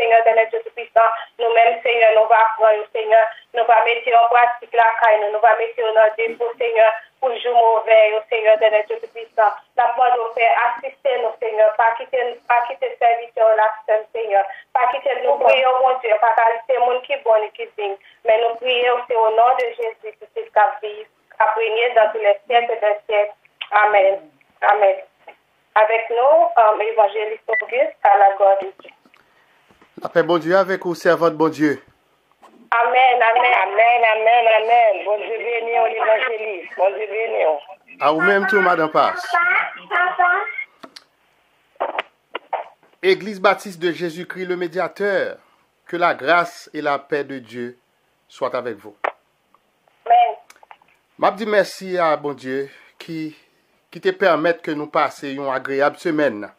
Seigneur, éternel Dieu Tout-Puissant, nous-mêmes, Seigneur, nous va apprendre, Seigneur, nous va mettre en pratique la caille, nous va mettre en défaut, Seigneur, pour le jour mauvais, Seigneur, éternel Dieu Tout-Puissant. La foi nous fait assister, nous, Seigneur, pas quitter le serviteur là, Seigneur, pas quitter nous prions, mon Dieu, pas quitter le monde qui est bon et qui est digne, mais nous prions, c'est au nom de Jésus, que c'est qu'à vivre, à prier dans tous les siècles des siècles. Amen. Amen. Avec nous, évangéliste Auguste, à la gloire de Dieu. La paix, bon Dieu, avec vous, servante, bon Dieu. Amen, amen, amen, amen, amen. Bon Dieu béni, l'évangéliste. Bon Dieu béni. À vous-même tout, Madame Passe. Église baptiste de Jésus-Christ, le médiateur, que la grâce et la paix de Dieu soient avec vous. Amen. Je dis merci à bon Dieu qui te permettent que nous passions une agréable semaine.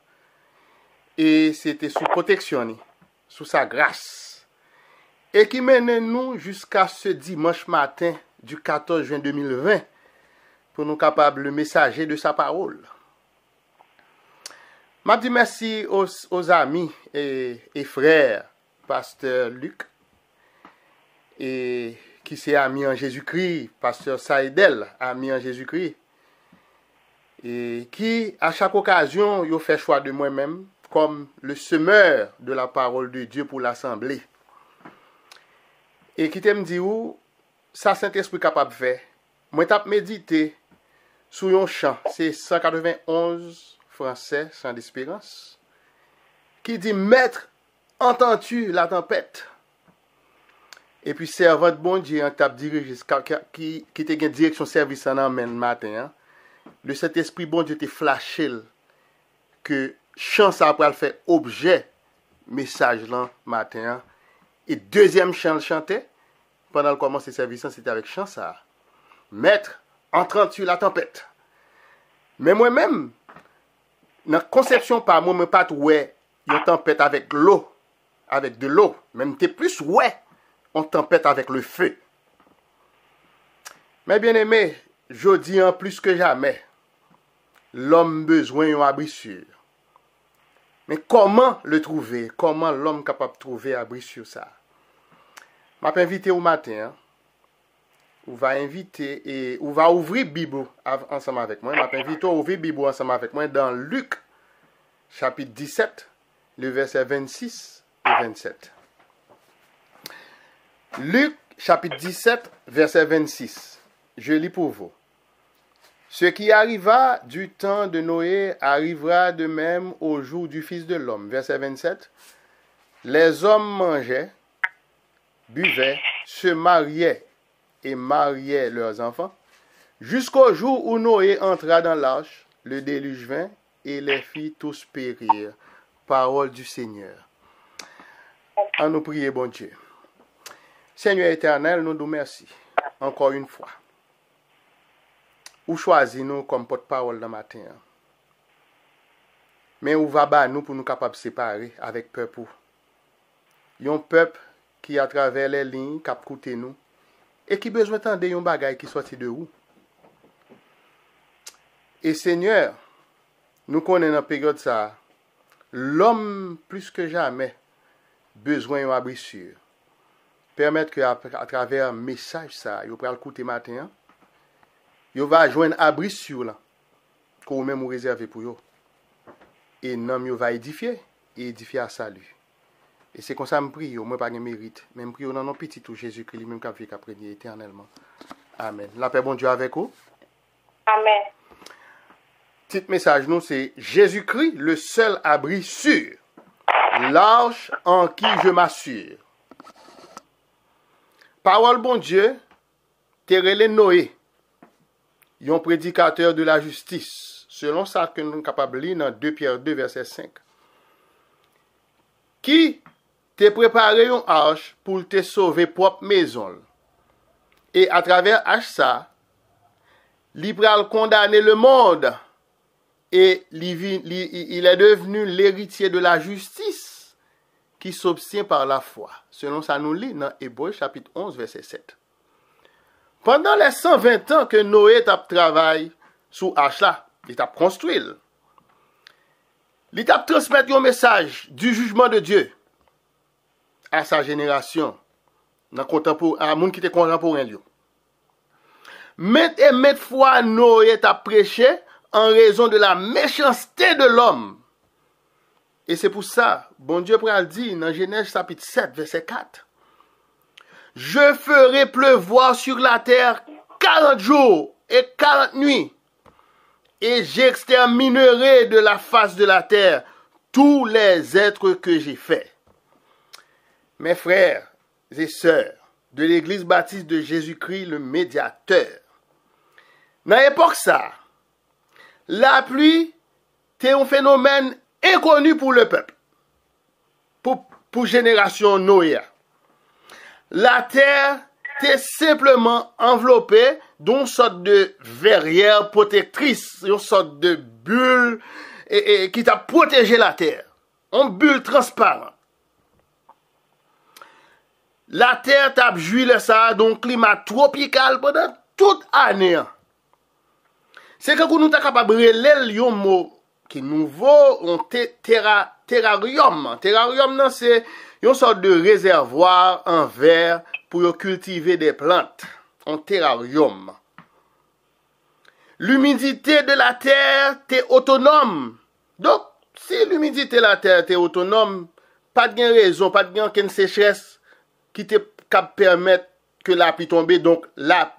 Et c'était sous protection, sous sa grâce. Et qui mène nous jusqu'à ce dimanche matin du 14 juin 2020 pour nous capables le messager de sa parole. Je dis merci aux amis et frères, pasteur Luc, et qui s'est ami en Jésus-Christ, pasteur Saïdel, ami en Jésus-Christ, et qui, à chaque occasion, il fait choix de moi-même comme le semeur de la parole de Dieu pour l'assemblée. Et qui t'aime dit où, ça Saint-Esprit capable de faire. Moi, t'ai médité sur un chant, c'est 191 français, chant d'espérance, qui dit, Maître, entends-tu la tempête? Et puis, servant de bon Dieu, qui t'a dirigé, qui t'a une direction service en amène matin, hein? Le Saint-Esprit, bon Dieu, te flashé que chant ça après le fait objet message là matin. Et deuxième chant le chantait pendant le commencement de service, c'était avec chant ça. Maître, entends-tu la tempête? Mais moi-même, dans la conception par moi, je ne pas ouais une tempête avec l'eau, avec de l'eau. Même t'es plus ouais, on tempête avec le feu. Mais bien aimé, je dis en plus que jamais, l'homme besoin d'un abri sûr. Mais comment le trouver? Comment l'homme capable de trouver abri sûr ça? Je vais inviter au matin. On va inviter et on va ouvrir Bible ensemble avec moi. Je vais inviter à ouvrir Bible ensemble avec moi dans Luc, chapitre 17, le verset 26 et 27. Luc, chapitre 17, verset 26. Je lis pour vous. Ce qui arriva du temps de Noé arrivera de même au jour du Fils de l'homme. Verset 27. Les hommes mangeaient, buvaient, se mariaient et mariaient leurs enfants, jusqu'au jour où Noé entra dans l'arche, le déluge vint et les fit tous périr. Parole du Seigneur. En nous prier, bon Dieu. Seigneur éternel, nous nous remercions encore une fois. Ou choisi nous comme porte-parole le matin. Mais ou va bas nous pour nous capables de séparer avec peuple. Un peuple qui à travers les lignes cap coûter nous et qui besoin d'entendre un bagage qui sorti de où. Et Seigneur, nous connaissons dans période ça, l'homme plus que jamais besoin d'un abri sûr. Permettre que à travers un message ça, il va le écouter matin. Il va joindre abri sûr là, qu'on même ou réservé pour eux. Et non, il va édifier, et édifier à salut. Et c'est comme ça que je prie, moi pas de mérite. Même prie dans nos petits tout Jésus-Christ, lui-même qui a fait qu'après éternellement. Amen. La paix, bon Dieu, avec vous. Amen. Petit message, nous, c'est Jésus-Christ, le seul abri sûr. L'arche en qui je m'assure. Parole, bon Dieu, Terrelé Noé. Un prédicateur de la justice, selon ça que nous sommes capables de lire dans 2 Pierre 2, verset 5, qui te préparé une arche pour te sauver propre maison. Et à travers arche ça, il pral condamner le monde et il est devenu l'héritier de la justice qui s'obtient par la foi. Selon ça nous lit dans Hébreux chapitre 11, verset 7. Pendant les 120 ans que Noé a travaillé sous arche là, il a construit. Il a transmis un message du jugement de Dieu. à sa génération, à moun qui était contemporain lui. Maintes et maintes fois Noé a prêché en raison de la méchanceté de l'homme. Et c'est pour ça, bon Dieu pral dit dans Genèse chapitre 7, verset 4. Je ferai pleuvoir sur la terre 40 jours et 40 nuits, et j'exterminerai de la face de la terre tous les êtres que j'ai faits. Mes frères et sœurs de l'Église baptiste de Jésus-Christ, le médiateur, dans l'époque ça, la pluie était un phénomène inconnu pour le peuple, pour génération Noé. La terre était simplement enveloppée d'une sorte de verrière protectrice, une sorte de bulle qui t'a protégé la terre. Une bulle transparente. La terre t'a joui d'un climat tropical pendant toute année. C'est que nous sommes capables de relire un mot qui est nouveau, un terrarium. Terrarium, c'est une sorte de réservoir en verre pour cultiver des plantes. Un terrarium. L'humidité de la terre est autonome. Donc, si l'humidité de la terre est autonome, pas de raison, pas de sécheresse qui te permettre que la pluie tombe. Donc, la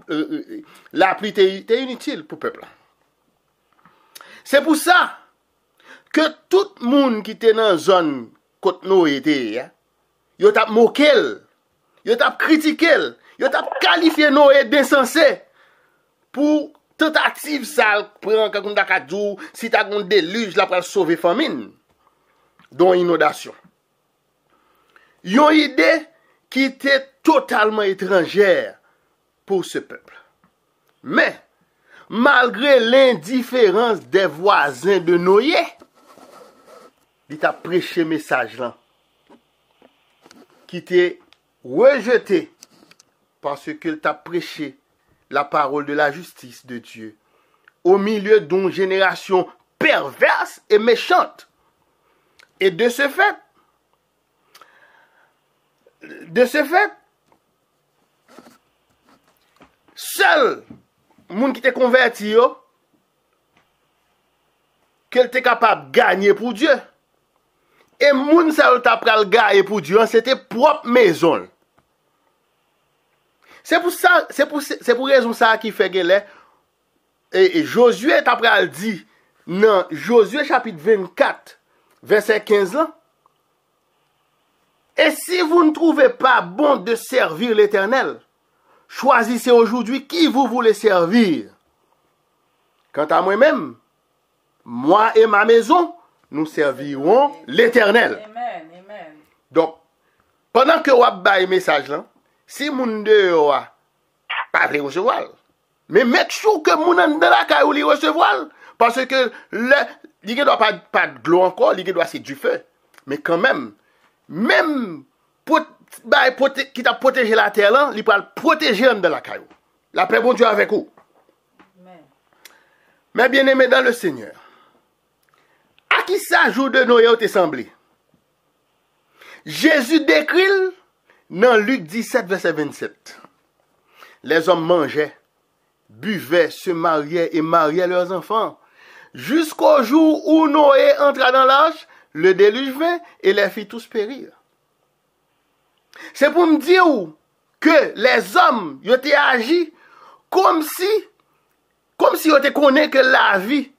pluie est inutile pour le peuple. C'est pour ça que tout le monde qui était dans la zone côté Noé était, il a moqué, il a critiqué, il a qualifié Noé d'insensé pour tentative ça prend quand on jours si tu as un déluge là pour sauver famine dont inondation. Une idée qui était totalement étrangère pour ce peuple. Mais malgré l'indifférence des voisins de Noé, il a prêché message là qui était rejeté parce qu'il t'a prêché la parole de la justice de Dieu au milieu d'une génération perverse et méchante. Et de ce fait, seul monde qui était converti, qu'elle était capable de gagner pour Dieu. Et moun sa t'a pral gagner pour Dieu, c'était propre maison. C'est pour raison ça qui fait que là, et Josué t'a pral dit dans Josué chapitre 24 verset 15 là. Et si vous ne trouvez pas bon de servir l'Éternel, choisissez aujourd'hui qui vous voulez servir. Quant à moi-même, moi et ma maison, nous servirons l'Éternel. Amen, amen. Donc, pendant que vous avez un message là, si moun de vous pas de recevoir, mais mettez sûr que moun dans la caille ou li recevoir, parce que il ne doit pas de l'eau encore, il doit c'est du feu. Mais quand même qui t'a protégé la terre là, il peut protéger dans la caille. La paix bon Dieu avec vous. Amen. Mais bien aimé dans le Seigneur, à qui ça jour de Noé te semblé? Jésus décrit dans Luc 17 verset 27. Les hommes mangeaient, buvaient, se mariaient et mariaient leurs enfants. Jusqu'au jour où Noé entra dans l'arche, le déluge vint et les fit tous périr. C'est pour me dire que les hommes ils ont agi comme si ils ont connaissent que la vie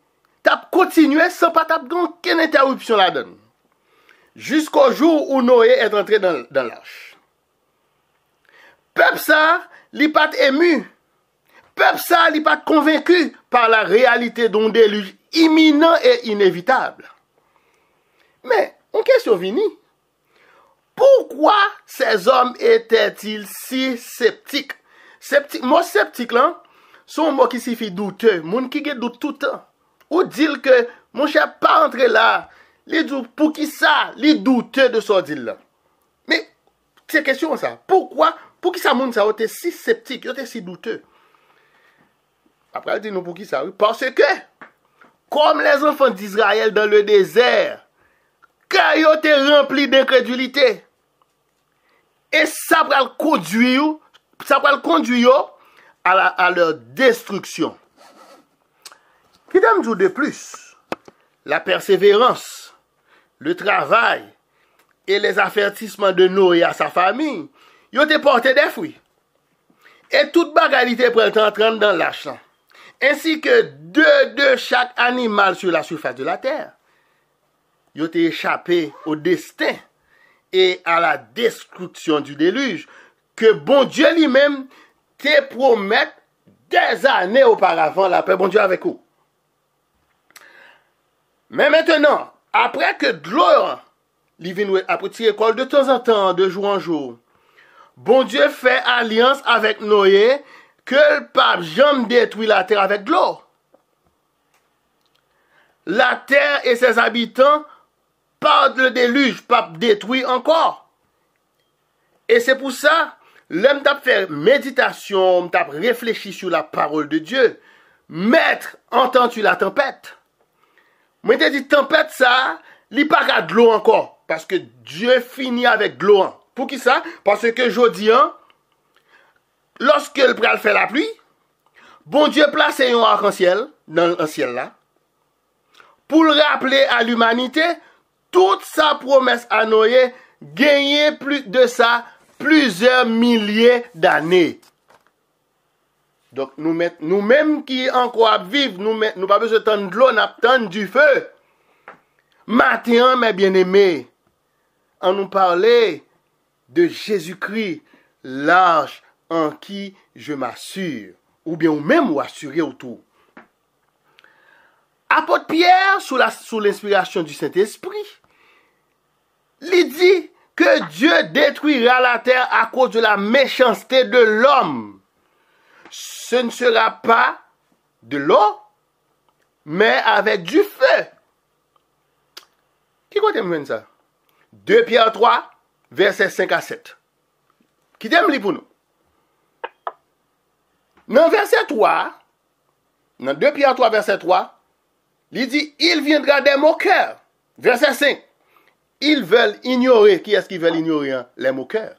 t'a continué sans pas t'avoir aucune interruption là-dedans. Jusqu'au jour où Noé est entré dans l'arche. Peuple ça, il pas ému. Peuple ça, il pas convaincu par la réalité d'un déluge imminent et inévitable. Mais, une question vient. Pourquoi ces hommes étaient-ils si sceptiques? Mot sceptique là, son mot qui signifie douteux. Moun qui doute tout le temps. Ou dire que mon cher pas entrer là. Les doute pour qui ça? Les douteux de ce deal là. Mais c'est question ça. Pourquoi? Pour qui ça moun ça était si sceptique, était si douteux? Après elle dit nous pour qui ça? Parce que comme les enfants d'Israël dans le désert, quand ils étaient remplis d'incrédulité, Et ça va le conduire à leur destruction. Qui t'aime dire de plus? La persévérance, le travail et les avertissements de Noé à sa famille, ils ont porté des fruits. Et toute bagalité pour être entrant dans la champ, ainsi que deux de chaque animal sur la surface de la terre. Ils ont échappé au destin et à la destruction du déluge que bon Dieu lui-même te promet des années auparavant, la paix bon Dieu avec vous. Mais maintenant, après que de l'eau, après tirer école de temps en temps, de jour en jour, bon Dieu fait alliance avec Noé que le pape jamais détruit la terre avec de l'eau. La terre et ses habitants, par le déluge, pas détruit encore. Et c'est pour ça, l'homme t'a fait méditation, t'a réfléchi sur la parole de Dieu. Maître, entends-tu la tempête? Moi, je te dis, tempête, ça, il n'y a pas de l'eau encore. Parce que Dieu finit avec de l'eau. Pour qui ça? Parce que je dis, lorsque le pral fait la pluie, bon Dieu place un arc-en-ciel dans le ciel là, pour le rappeler à l'humanité, toute sa promesse à Noé, gagner plus de ça, plusieurs milliers d'années. Donc, nous-mêmes qui encore vivent, nous pas besoin de tendre de l'eau, nous attendons du feu. Maintenant, mes bien-aimés, on nous parlait de Jésus-Christ, l'arche en qui je m'assure, ou bien ou même ou assurer autour. Apôtre Pierre, sous l'inspiration du Saint-Esprit, il dit que Dieu détruira la terre à cause de la méchanceté de l'homme. Ce ne sera pas de l'eau, mais avec du feu. Qui compte ça? 2 Pierre 3, versets 5 à 7. Qui t'aime lire pour nous? Dans verset 3, dans 2 Pierre 3, verset 3, il dit, il viendra des moqueurs. Verset 5, ils veulent ignorer. Qui est-ce qu'ils veulent ignorer? Les moqueurs.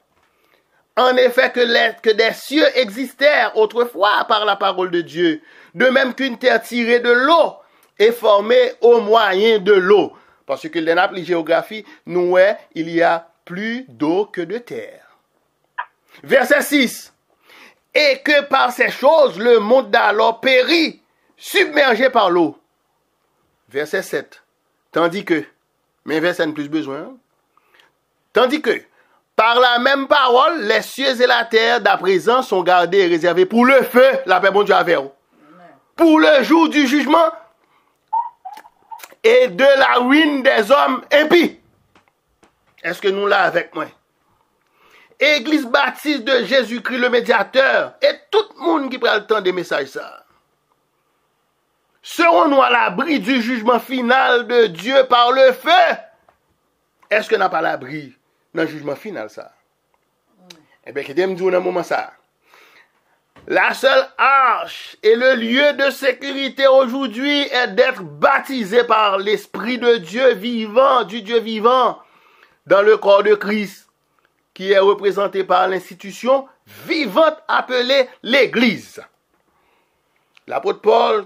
En effet, que des cieux existèrent autrefois par la parole de Dieu, de même qu'une terre tirée de l'eau est formée au moyen de l'eau. Parce que dans la géographie, nous, il y a plus d'eau que de terre. Verset 6. Et que par ces choses, le monde d'alors périt, submergé par l'eau. Verset 7. Tandis que, mais verset n'a plus besoin. Tandis que, par la même parole, les cieux et la terre d'à présent sont gardés et réservés pour le feu, la paix bon Dieu avec vous. Pour le jour du jugement et de la ruine des hommes impies. Est-ce que nous là avec moi? Église baptiste de Jésus-Christ le médiateur et tout le monde qui prend le temps des messages ça. Serons-nous à l'abri du jugement final de Dieu par le feu? Est-ce que n'a pas l'abri dans le jugement final ça? Eh bien, qu'est-ce que me dit dans un moment ça? La seule arche et le lieu de sécurité aujourd'hui est d'être baptisé par l'Esprit de Dieu vivant, du Dieu vivant, dans le corps de Christ, qui est représenté par l'institution vivante appelée l'Église. L'apôtre Paul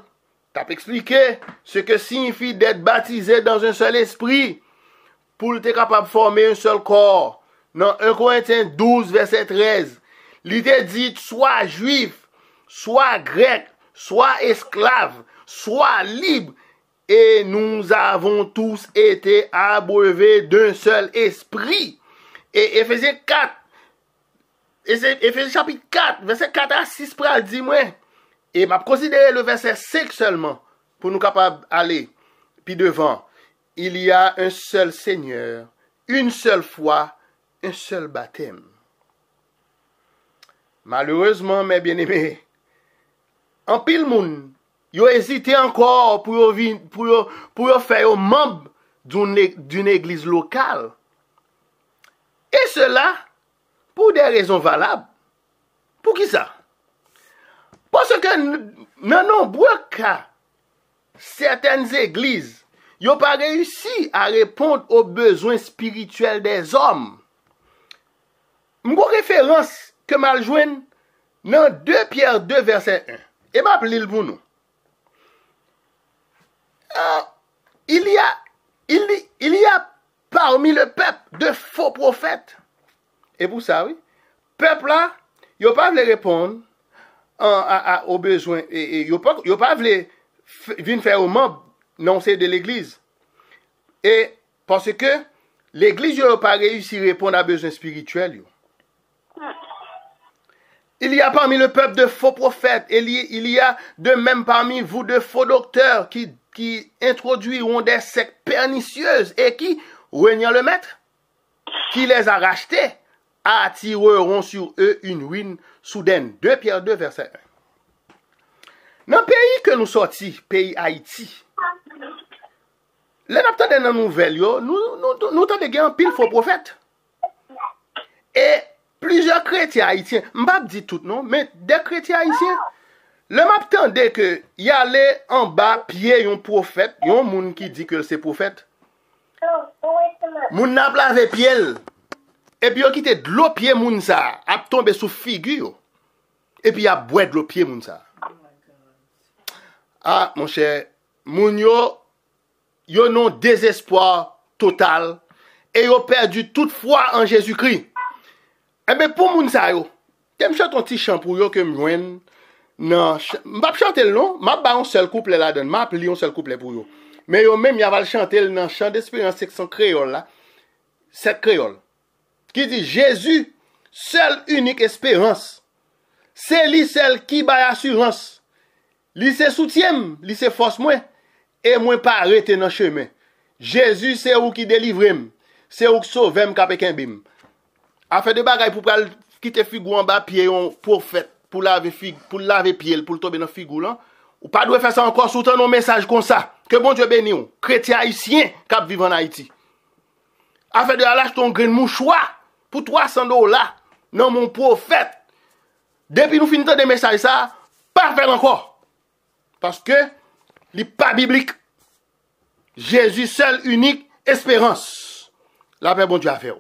t'a expliqué ce que signifie d'être baptisé dans un seul esprit pour être capable de former un seul corps. Dans 1 Corinthiens 12, verset 13, l'idée dit soit juif, soit grec, soit esclave, soit libre, et nous avons tous été abreuvés d'un seul esprit. Et Éphésiens 4, Éphésiens chapitre 4, verset 4 à 6, pour dire moi, et m'a considéré le verset 5 seulement, pour nous capables d'aller, puis devant, il y a un seul Seigneur, une seule foi, un seul baptême. Malheureusement, mes bien-aimés, en pile monde, ils ont hésité encore pour faire membre d'une église locale. Et cela, pour des raisons valables. Pour qui ça? Parce que dans nombreux cas, certaines églises n'ont pas réussi à répondre aux besoins spirituels des hommes. une référence que mal joindre dans 2 Pierre 2 verset 1. Et m'a appelé pour nous. Il y a parmi le peuple de faux prophètes. Et pour ça, oui, peuple là, il n'a pas voulu répondre aux besoins. Il n'a pas voulu venir faire aux membres non c'est de l'église. Et parce que l'église n'a pas réussi à répondre à besoins spirituels. Il y a parmi le peuple de faux prophètes. Il y a de même parmi vous de faux docteurs qui introduiront des sectes pernicieuses et qui, régnant le maître, qui les a rachetés, attireront sur eux une ruine soudaine. 2 Pierre 2, verset 1. Dans le pays que nous sortis, pays Haïti, là, nous avons des nouvelles, nous avons un pile faux prophète. Et plusieurs chrétiens haïtiens, je ne vais pas dire tout, non, mais des chrétiens haïtiens, le m'attendait que y allait en bas pied un prophète, y a un monde qui dit que c'est prophète. Moun n'a pas lavé pied. Et puis, il a quitté de l'eau pied, moun ça, a tombé sous figure. Et puis, il a boit de l'eau pied, moun ça. Ah, mon cher, moun yo non désespoir total. Et yo perdu toute foi en Jésus-Christ. Eh bien, pour moun ça, yo, je chante un petit chant pour yo que m'joigne. Non, je ne vais pas chanter le nom, je vais pas un seul couplet là-dedans, je vais un seul couplet pour yo. Mais yo même, il va le chanter dans le chant d'espérance section créole là. Cette créole. Qui dit Jésus, seule unique espérance. C'est lui seul qui baille assurance. Lui c'est soutien, lui c'est force moi. Et moi pas arrêter dans chemin. Jésus c'est où qui délivre, c'est où qui sauve avec un bim. Afin de bagaille pour quitter figure en bas pied pour faire pour laver pied pour tomber dans figure là. Ou pas doit faire ça encore sous un message comme ça. Que bon Dieu bénisse ou chrétien haïtien qui vivent en Haïti. Afin de lâcher ton grain mouchoir pour $300 non mon prophète. Depuis nous finissons des messages ça, pas faire encore. Parce que n'est pas biblique. Jésus seul unique espérance. La paix bon Dieu a fait.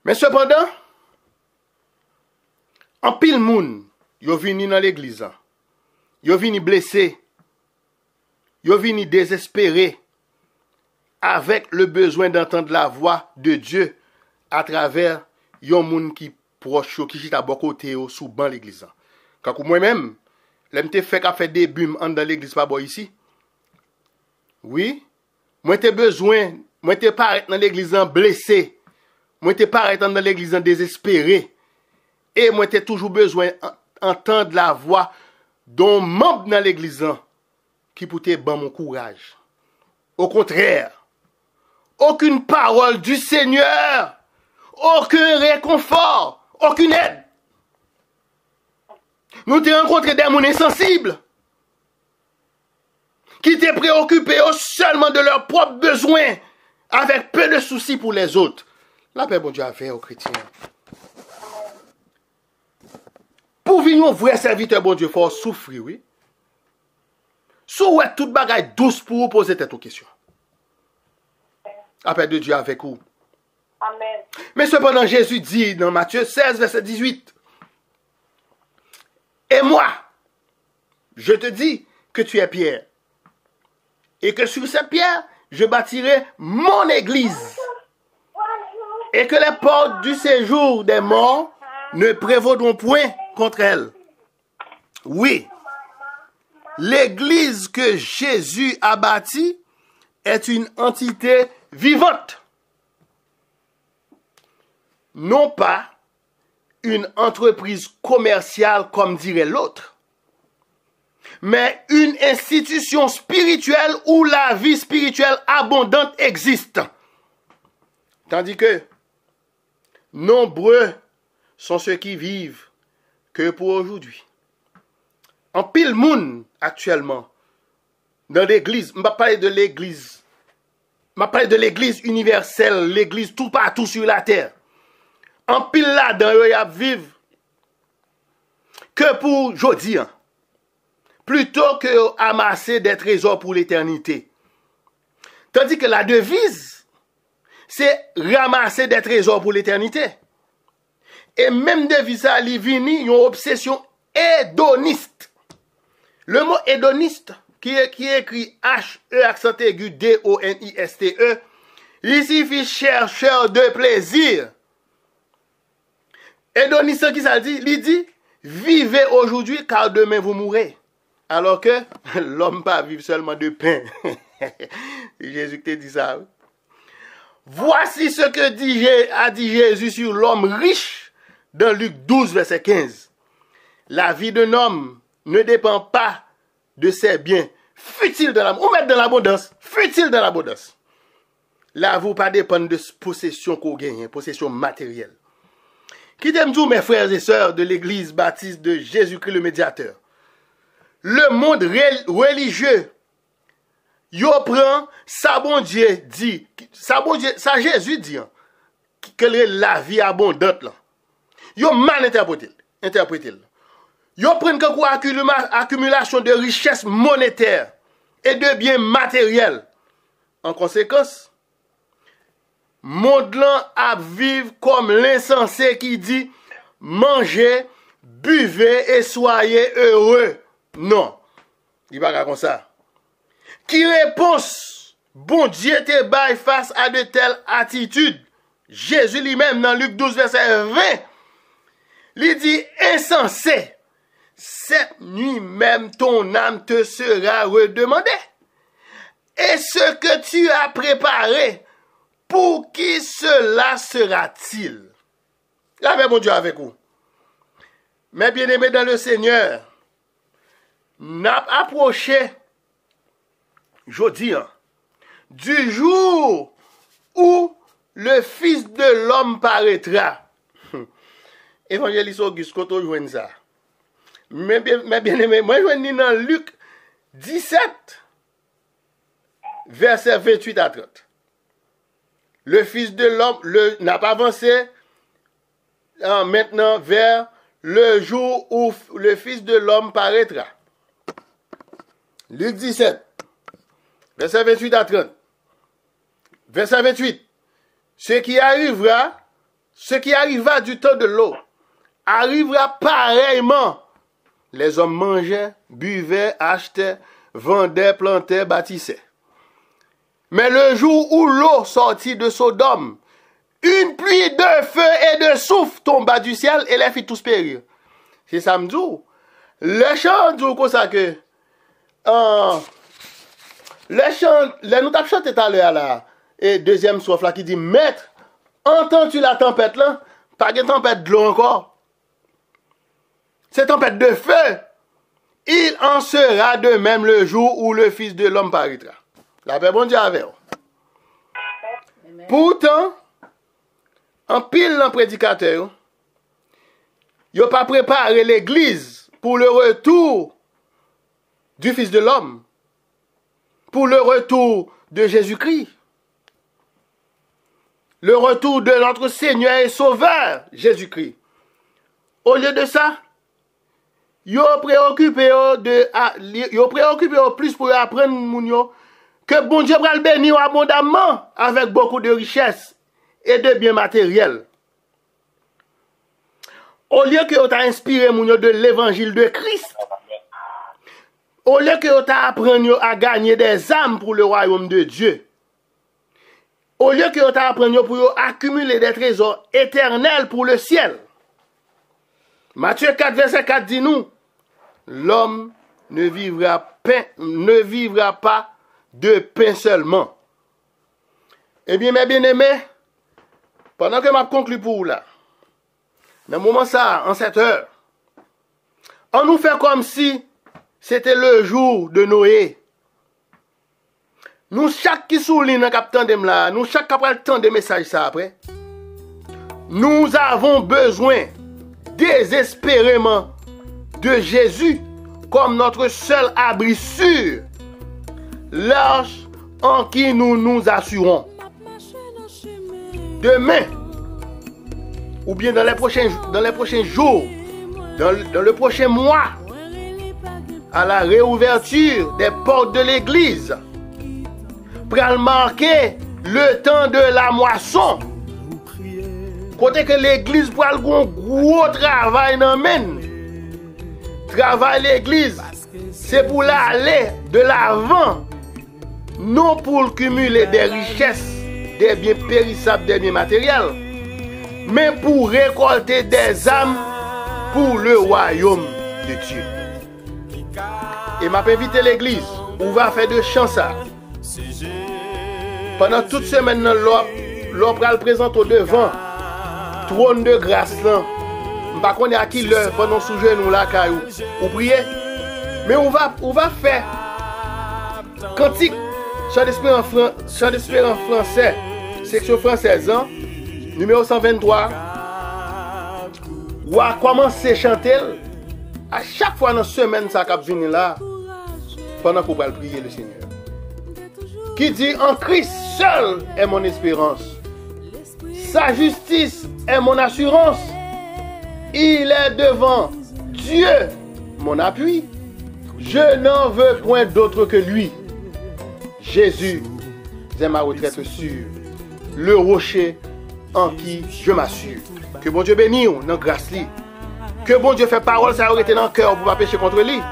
Mais cependant, en pile moun, yo vini dans l'église. Yo vini blessé. Yo vini désespéré. Avec le besoin d'entendre la voix de Dieu à travers yon moun qui proche qui chita bon côté sous ban l'église. Quand moi-même, l'MT fait qu'a fait des bûmes dans l'église pas boy ici. Oui, moi t'ai besoin, moi t'ai paraître dans l'église blessé. Moi t'ai paraître dans l'église désespéré. Et moi t'ai toujours besoin d'entendre la voix d'un membre dans l'église qui peut te ban mon courage. Au contraire, aucune parole du Seigneur, aucun réconfort, aucune aide. Nous t'ai rencontré des gens insensibles qui étaient préoccupés seulement de leurs propres besoins avec peu de soucis pour les autres. La paix, bon Dieu, a fait aux chrétiens. Pour vivre un vrai serviteur, bon Dieu, il faut souffrir, oui. Souhait toute bagaille douce pour vous poser cette question. La paix de Dieu avec vous. Amen. Mais cependant, Jésus dit dans Matthieu 16, verset 18, et moi, je te dis que tu es Pierre, et que sur cette pierre, je bâtirai mon église, et que les portes du séjour des morts ne prévaudront point contre elle. Oui, l'église que Jésus a bâtie est une entité vivante. Non pas une entreprise commerciale comme dirait l'autre, mais une institution spirituelle où la vie spirituelle abondante existe. Tandis que nombreux sont ceux qui vivent que pour aujourd'hui. En pile monde actuellement, dans l'église, je vais parler de l'église. Je vais parler de l'église universelle, l'église tout partout sur la terre. En pile là-dedans, ils vivent que pour aujourd'hui, plutôt que amasser des trésors pour l'éternité. Tandis que la devise, c'est ramasser des trésors pour l'éternité. Et même de ça, il vini une obsession hédoniste. Le mot hédoniste, qui est écrit H-E accent aigu D-O-N-I-S-T-E, il signifie chercheur de plaisir. Hédoniste, qui ça dit? Il dit, vivez aujourd'hui car demain vous mourrez. Alors que l'homme pas vivre seulement de pain. Jésus te dit ça. Voici ce que a dit Jésus sur l'homme riche dans Luc 12, verset 15. La vie d'un homme ne dépend pas de ses biens. Fut-il dans l'abondance? Ou mettre dans l'abondance? Fut-il dans l'abondance? Là, vous pas dépendre de possession qu'on gagne, possession matérielle. Qui t'aime tout, mes frères et sœurs de l'église baptiste de Jésus-Christ le médiateur? Le monde religieux, yo prend ça bon Dieu dit, ça Jésus dit, que la vie abondante là. Yo mal interprété. Yo prend que quoi accumulation de richesses monétaires et de biens matériels. En conséquence, monde là à vivre comme l'insensé qui dit mangez, buvez et soyez heureux. Non, il va pas comme ça. Qui réponse bon Dieu te baille face à de telles attitudes? Jésus lui-même dans Luc 12 verset 20, il dit insensé, cette nuit même ton âme te sera redemandée. Et ce que tu as préparé, pour qui cela sera-t-il? La paix, bon Dieu, avec vous. Mes bien-aimés dans le Seigneur, n'a approché, je dis, du jour où le Fils de l'homme paraîtra. Évangéliste Auguste, quand on joue ça. Mais bien aimé, moi je dis dans Luc 17, verset 28 à 30. Le Fils de l'homme n'a pas avancé maintenant vers le jour où le Fils de l'homme paraîtra. Luc 17, verset 28 à 30. Verset 28. Ce qui arriva du temps de l'eau, arrivera pareillement. Les hommes mangeaient, buvaient, achetaient, vendaient, plantaient, bâtissaient. Mais le jour où l'eau sortit de Sodome, une pluie de feu et de souffle tomba du ciel et les fit tous périr. C'est ça me dit. Le chant dit comme ça que le chant, nous t'avons chanté tout à l'heure là, et deuxième soif là qui dit maître, entends-tu la tempête là? Pas de tempête de l'eau encore. C'est tempête de feu. Il en sera de même le jour où le Fils de l'homme paraîtra. La paix bon Dieu avec vous. Pourtant, en pile dans prédicateur, il n'a pas préparé l'église pour le retour du Fils de l'homme, pour le retour de Jésus-Christ, le retour de notre Seigneur et Sauveur, Jésus-Christ. Au lieu de ça, yo préoccupé plus pour apprendre moun que bon Dieu va le bénir abondamment avec beaucoup de richesses et de biens matériels. Au lieu que tu as inspiré moun de l'évangile de Christ, au lieu que tu as appris à gagner des âmes pour le royaume de Dieu, au lieu que tu as appris pour accumuler des trésors éternels pour le ciel. Matthieu 4, verset 4 dit nous, l'homme ne vivra pas de pain seulement. Eh bien, mes bien-aimés, pendant que je conclue pour vous là, dans le moment ça, en cette heure, on nous fait comme si c'était le jour de Noé. Nous, chaque qui souligne dans captant de là, nous, chaque qui a le temps de message ça après, nous avons besoin désespérément de Jésus comme notre seul abri sûr, l'arche en qui nous nous assurons. Demain, ou bien dans les prochains jours, dans le prochain mois, à la réouverture des portes de l'église, pour marquer le temps de la moisson. Côté que l'église pour un gros travail dans men. Travail l'église, c'est pour aller de l'avant, non pour cumuler des richesses, des biens périssables, des biens matériels, mais pour récolter des âmes pour le royaume de Dieu. Et m'a invité l'église, on va faire de chants ça. Pendant toute semaine, l'on va le présenter au devant, trône de grâce là. Je ne sais pas à qui l'heure pendant sous nous là, ou prier. Mais on va faire cantique, chant d'espérance français, section française, hein, numéro 123. Ou à commencer à chanter à chaque fois dans la semaine, ça va venir là, pendant qu'on va prier le Seigneur. Qui dit en Christ seul est mon espérance. Sa justice est mon assurance. Il est devant Dieu mon appui. Je n'en veux point d'autre que lui. Jésus est ma retraite sûre. Le rocher en qui je m'assure. Que bon Dieu bénisse dans grâce li. Que bon Dieu fait parole, ça aurait été dans le cœur pour ne pas pécher contre lui.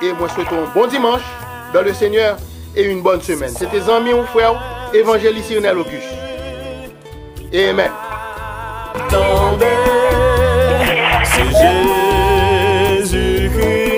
Et moi souhaitons un bon dimanche dans le Seigneur et une bonne semaine. C'était amis ou frère, évangéliste Lionel Auguste. Amen. C'est Jésus-Christ.